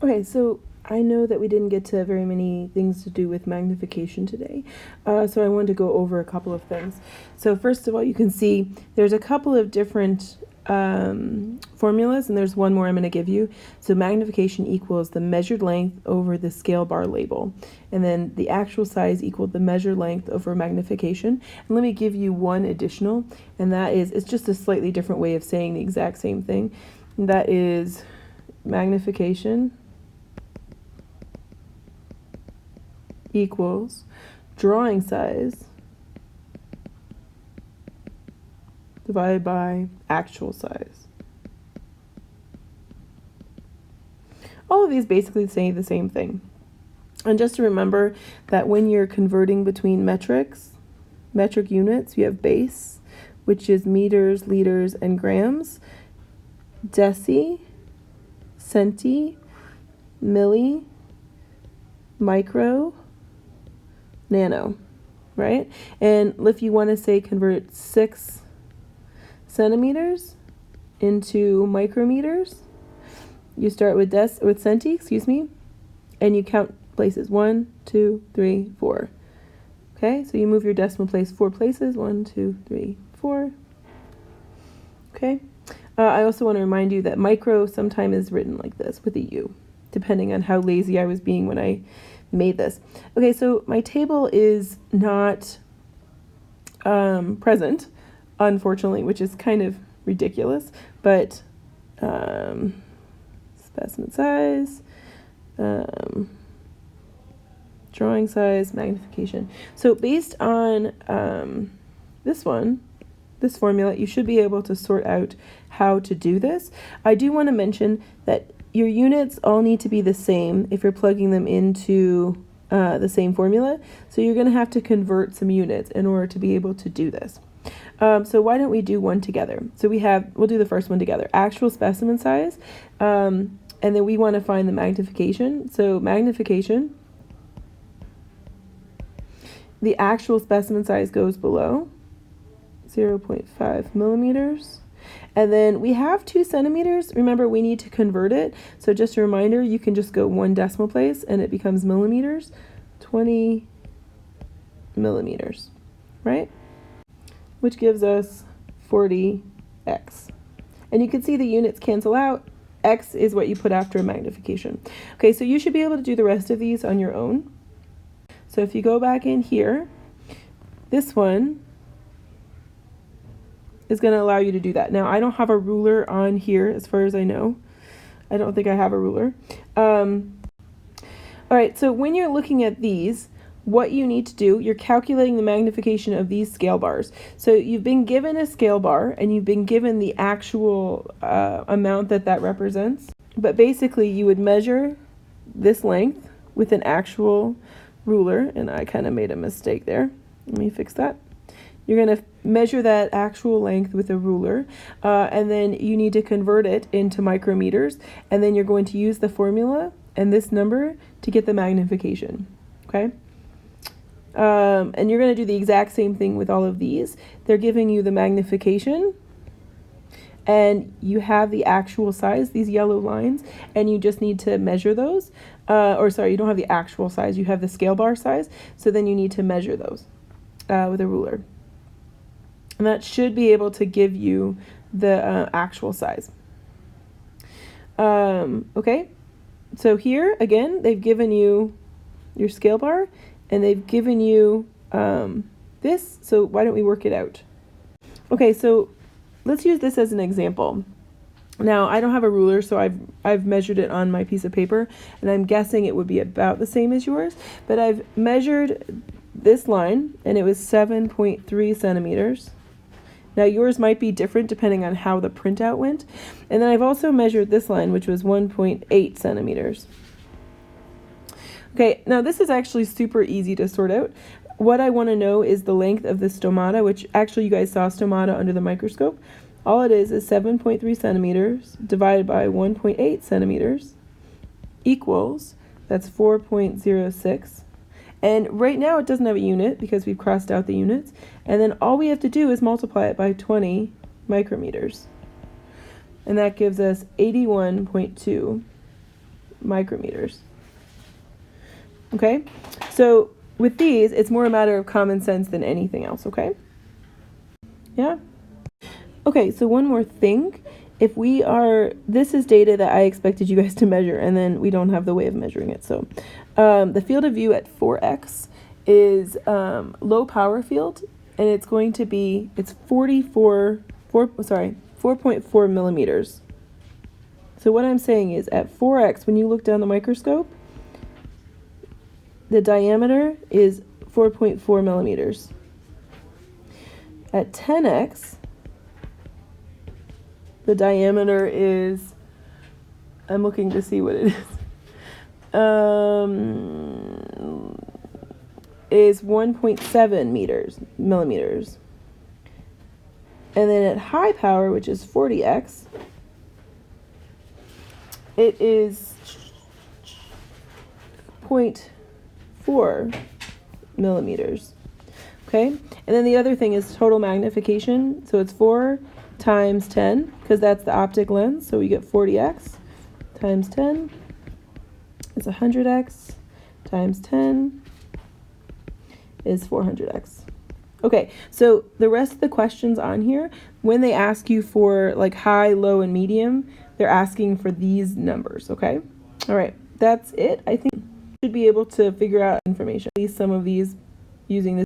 Okay, so I know that we didn't get to very many things to do with magnification today, so I wanted to go over a couple of things. So first of all, you can see there's a couple of different formulas, and there's one more I'm going to give you. So magnification equals the measured length over the scale bar label, and then the actual size equaled the measured length over magnification. And let me give you one additional, and that is, it's just a slightly different way of saying the exact same thing. And that is magnification equals drawing size divided by actual size. All of these basically say the same thing. And just to remember that when you're converting between metric units, you have base, which is meters, liters, and grams, deci, centi, milli, micro, nano, right? And if you want to say convert 6 centimeters into micrometers, you start with centi, and you count places 1, 2, 3, 4. Okay, so you move your decimal place 4 places, 1, 2, 3, 4. Okay, I also want to remind you that micro sometimes is written like this with a U, depending on how lazy I was being when I made this. Okay, so my table is not present, unfortunately, which is kind of ridiculous, but specimen size, drawing size, magnification. So based on this formula, you should be able to sort out how to do this. I do want to mention that your units all need to be the same if you're plugging them into the same formula. So you're going to have to convert some units in order to be able to do this. So why don't we do one together? So we'll do the first one together. Actual specimen size, and then we want to find the magnification. So magnification, the actual specimen size goes below 0.5 millimeters. And then we have 2 centimeters. Remember, we need to convert it. So just a reminder, you can just go 1 decimal place and it becomes millimeters, 20 millimeters, right? Which gives us 40x. And you can see the units cancel out. X is what you put after a magnification. Okay, so you should be able to do the rest of these on your own. So if you go back in here, this one is going to allow you to do that. Now, I don't have a ruler on here as far as I know. I don't think I have a ruler. All right, so when you're looking at these, what you need to do, you're calculating the magnification of these scale bars. So you've been given a scale bar and you've been given the actual amount that represents. But basically, you would measure this length with an actual ruler, and I kind of made a mistake there. Let me fix that. You're going to measure that actual length with a ruler, and then you need to convert it into micrometers, and then you're going to use the formula and this number to get the magnification, okay? And you're going to do the exact same thing with all of these. They're giving you the magnification, and you have the actual size, these yellow lines, and you just need to measure those. You don't have the actual size, you have the scale bar size, so then you need to measure those with a ruler. And that should be able to give you the actual size. Okay, so here, again, they've given you your scale bar, and they've given you this, so why don't we work it out? Okay, so let's use this as an example. Now, I don't have a ruler, so I've measured it on my piece of paper, and I'm guessing it would be about the same as yours, but I've measured this line, and it was 7.3 centimeters. Now, yours might be different depending on how the printout went. And then I've also measured this line, which was 1.8 centimeters. Okay, now this is actually super easy to sort out. What I want to know is the length of the stomata, which actually you guys saw stomata under the microscope. All it is 7.3 centimeters divided by 1.8 centimeters equals, that's 4.06. And right now it doesn't have a unit because we've crossed out the units. And then all we have to do is multiply it by 20 micrometers. And that gives us 81.2 micrometers. Okay, so with these, it's more a matter of common sense than anything else, okay? Yeah? Okay, so one more thing. If we are, this is data that I expected you guys to measure, and then we don't have the way of measuring it. So the field of view at 4x is low power field, and it's going to be, it's 4.4 millimeters. So what I'm saying is at 4x, when you look down the microscope, the diameter is 4.4 millimeters. At 10x, the diameter is, I'm looking to see what it is 1.7 millimeters. And then at high power, which is 40x, it is 0.4 millimeters. Okay, and then the other thing is total magnification. So it's 4 times 10, because that's the optic lens. So we get 40x times 10 is 100x times 10 is 400x. Okay, so the rest of the questions on here, when they ask you for like high, low, and medium, they're asking for these numbers, okay? All right, that's it. I think you should be able to figure out information, at least some of these using this.